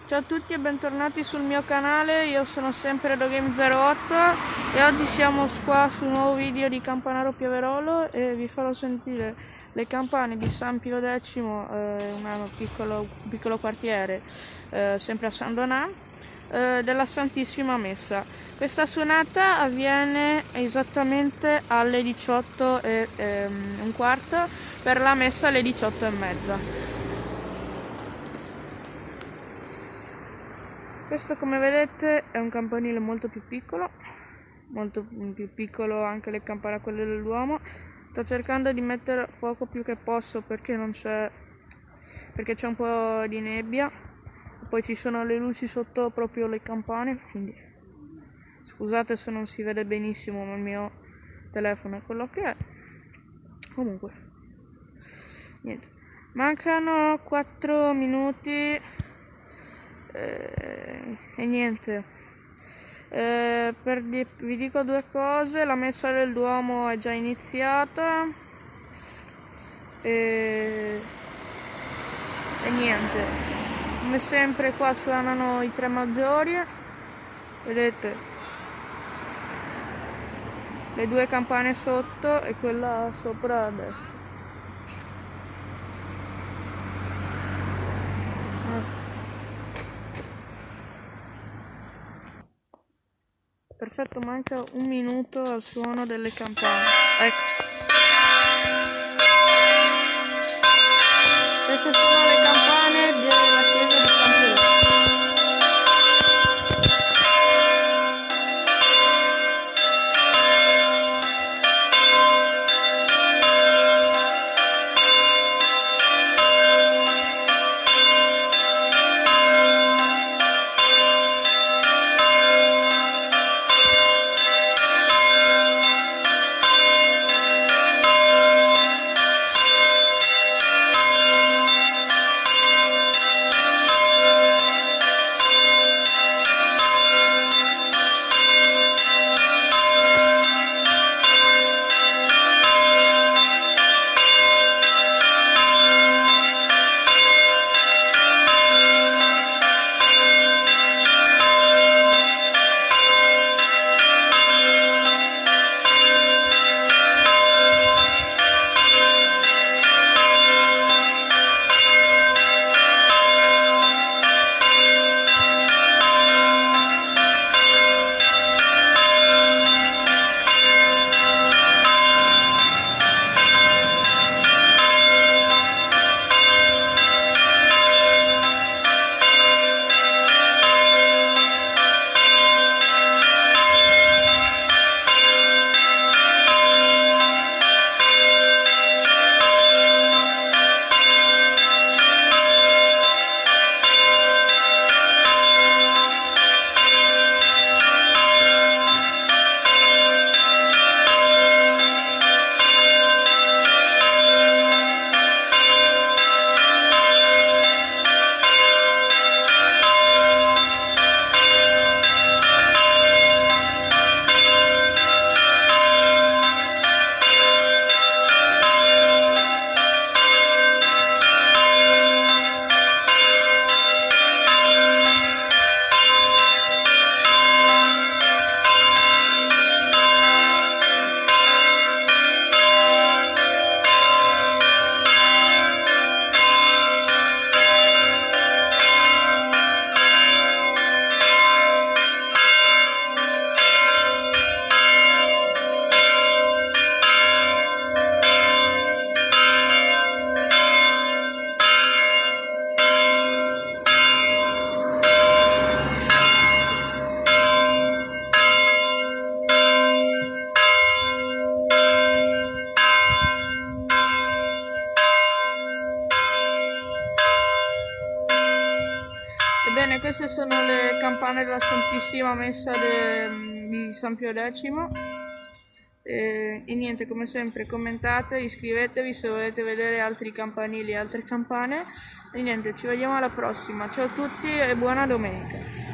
Ciao a tutti e bentornati sul mio canale, io sono sempre DoGame08 e oggi siamo qua su un nuovo video di Campanaro Piaverolo e vi farò sentire le campane di San Pio X, un piccolo quartiere sempre a San Donà, della Santissima Messa. Questa suonata avviene esattamente alle 18:15, per la messa alle 18:30. Questo, come vedete, è un campanile molto più piccolo anche le campane a quelle del Duomo. Sto cercando di mettere a fuoco più che posso perché c'è un po' di nebbia, poi ci sono le luci sotto proprio le campane, quindi scusate se non si vede benissimo, ma il mio telefono è quello che è. Comunque niente, mancano 4 minuti e niente, vi dico due cose: la messa del Duomo è già iniziata e niente, come sempre qua suonano i tre maggiori, vedete le due campane sotto e quella sopra a destra. Perfetto, manca un minuto al suono delle campane. Ecco. Queste sono le campane della chiesa di San Pio X. Ebbene, queste sono le campane della Santissima Messa di San Pio X. E niente, come sempre commentate, iscrivetevi se volete vedere altri campanili e altre campane. E niente, ci vediamo alla prossima. Ciao a tutti e buona domenica.